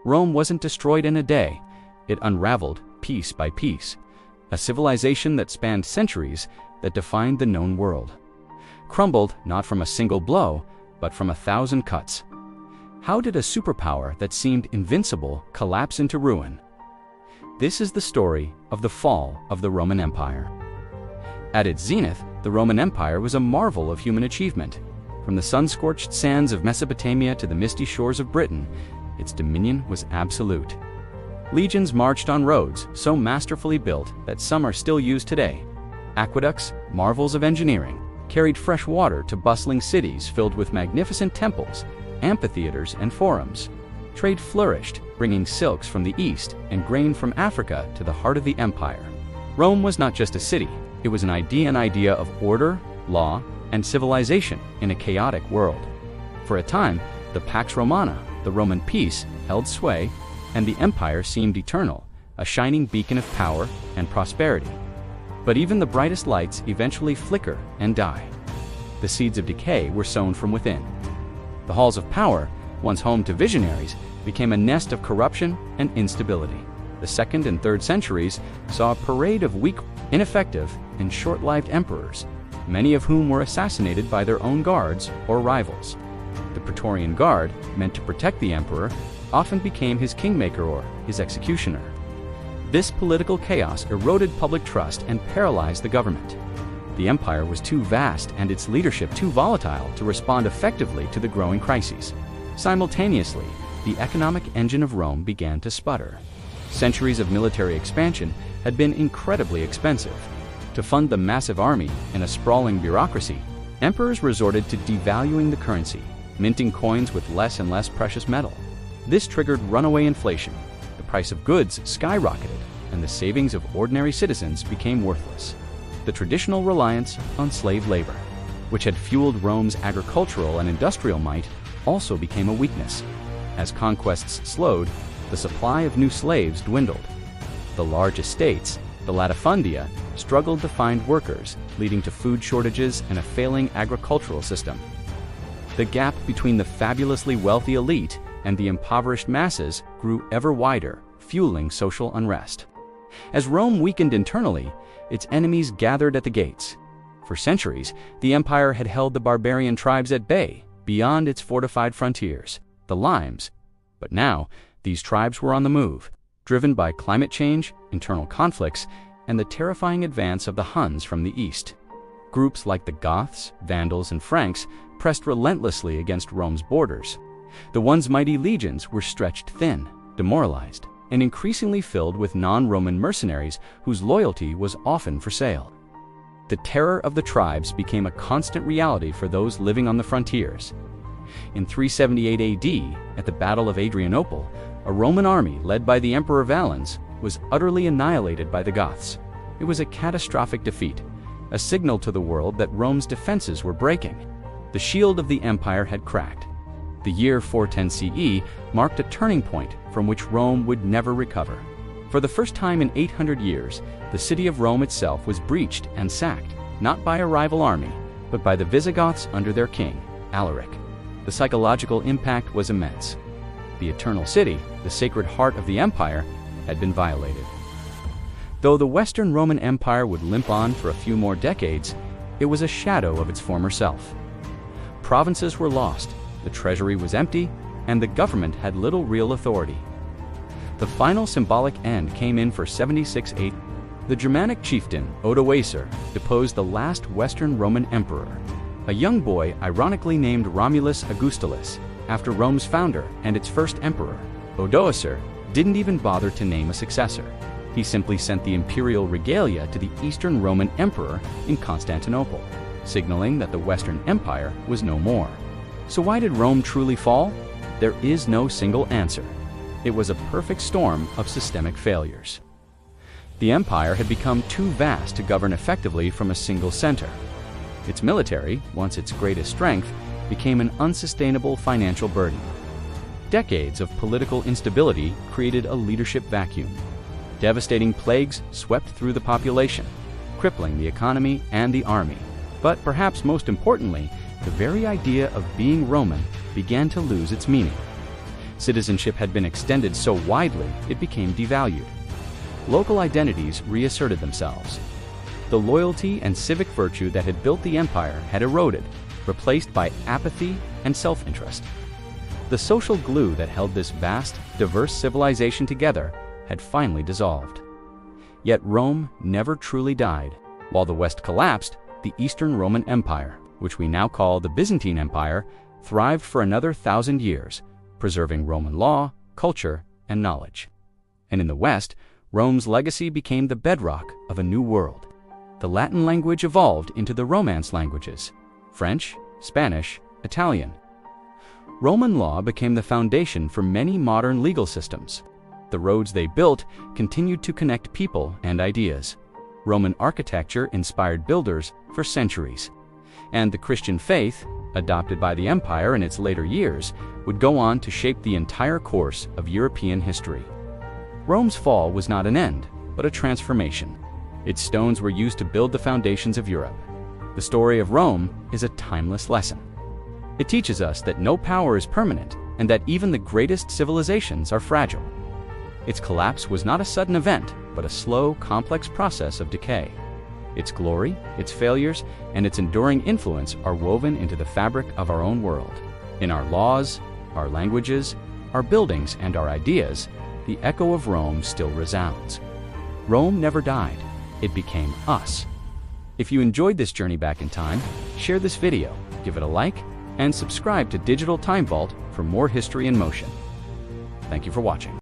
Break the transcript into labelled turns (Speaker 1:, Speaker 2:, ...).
Speaker 1: Rome wasn't destroyed in a day. It unraveled piece by piece, a civilization that spanned centuries that defined the known world. Crumbled not from a single blow, but from 1,000 cuts. How did a superpower that seemed invincible collapse into ruin? This is the story of the fall of the Roman Empire. At its zenith, the Roman Empire was a marvel of human achievement. From the sun-scorched sands of Mesopotamia to the misty shores of Britain, its dominion was absolute. Legions marched on roads so masterfully built that some are still used today. Aqueducts, marvels of engineering, carried fresh water to bustling cities filled with magnificent temples, amphitheaters, and forums. Trade flourished, bringing silks from the east and grain from Africa to the heart of the empire. Rome was not just a city, it was an idea of order, law, and civilization in a chaotic world. For a time, the Pax Romana, the Roman peace, held sway, and the empire seemed eternal, a shining beacon of power and prosperity. But even the brightest lights eventually flicker and die. The seeds of decay were sown from within. The halls of power, once home to visionaries, became a nest of corruption and instability. The 2nd and 3rd centuries saw a parade of weak, ineffective, and short-lived emperors, many of whom were assassinated by their own guards or rivals. The Praetorian Guard, meant to protect the emperor, often became his kingmaker or his executioner. This political chaos eroded public trust and paralyzed the government. The empire was too vast and its leadership too volatile to respond effectively to the growing crises. Simultaneously, the economic engine of Rome began to sputter. Centuries of military expansion had been incredibly expensive. To fund the massive army and a sprawling bureaucracy, emperors resorted to devaluing the currency, minting coins with less and less precious metal. This triggered runaway inflation. The price of goods skyrocketed, and the savings of ordinary citizens became worthless. The traditional reliance on slave labor, which had fueled Rome's agricultural and industrial might, also became a weakness. As conquests slowed, the supply of new slaves dwindled. The large estates, the latifundia, struggled to find workers, leading to food shortages and a failing agricultural system. The gap between the fabulously wealthy elite and the impoverished masses grew ever wider, fueling social unrest. As Rome weakened internally, its enemies gathered at the gates. For centuries, the empire had held the barbarian tribes at bay, beyond its fortified frontiers, the limes. But now, these tribes were on the move, driven by climate change, internal conflicts, and the terrifying advance of the Huns from the east. Groups like the Goths, Vandals, and Franks pressed relentlessly against Rome's borders. The once mighty legions were stretched thin, demoralized, and increasingly filled with non-Roman mercenaries whose loyalty was often for sale. The terror of the tribes became a constant reality for those living on the frontiers. In 378 AD, at the Battle of Adrianople, a Roman army led by the Emperor Valens was utterly annihilated by the Goths. It was a catastrophic defeat, a signal to the world that Rome's defenses were breaking. The shield of the empire had cracked. The year 410 CE marked a turning point from which Rome would never recover. For the first time in 800 years, the city of Rome itself was breached and sacked, not by a rival army, but by the Visigoths under their king, Alaric. The psychological impact was immense. The eternal city, the sacred heart of the empire, had been violated. Though the Western Roman Empire would limp on for a few more decades, it was a shadow of its former self. Provinces were lost, the treasury was empty, and the government had little real authority. The final symbolic end came in for 76 AD. The Germanic chieftain Odoacer deposed the last Western Roman emperor, a young boy ironically named Romulus Augustulus, after Rome's founder and its first emperor. Odoacer didn't even bother to name a successor. He simply sent the imperial regalia to the Eastern Roman emperor in Constantinople, signaling that the Western Empire was no more. So why did Rome truly fall? There is no single answer. It was a perfect storm of systemic failures. The empire had become too vast to govern effectively from a single center. Its military, once its greatest strength, became an unsustainable financial burden. Decades of political instability created a leadership vacuum. Devastating plagues swept through the population, crippling the economy and the army. But perhaps most importantly, the very idea of being Roman began to lose its meaning. Citizenship had been extended so widely it became devalued. Local identities reasserted themselves. The loyalty and civic virtue that had built the empire had eroded, replaced by apathy and self-interest. The social glue that held this vast, diverse civilization together had finally dissolved. Yet Rome never truly died. While the West collapsed, the Eastern Roman Empire, which we now call the Byzantine Empire, thrived for another 1,000 years, preserving Roman law, culture, and knowledge. And in the West, Rome's legacy became the bedrock of a new world. The Latin language evolved into the Romance languages: French, Spanish, Italian. Roman law became the foundation for many modern legal systems. The roads they built continued to connect people and ideas. Roman architecture inspired builders for centuries. And the Christian faith, adopted by the empire in its later years, would go on to shape the entire course of European history. Rome's fall was not an end, but a transformation. Its stones were used to build the foundations of Europe. The story of Rome is a timeless lesson. It teaches us that no power is permanent and that even the greatest civilizations are fragile. Its collapse was not a sudden event, but a slow, complex process of decay. Its glory, its failures, and its enduring influence are woven into the fabric of our own world. In our laws, our languages, our buildings, and our ideas, the echo of Rome still resounds. Rome never died. It became us. If you enjoyed this journey back in time, share this video, give it a like, and subscribe to Digital Time Vault for more history in motion. Thank you for watching.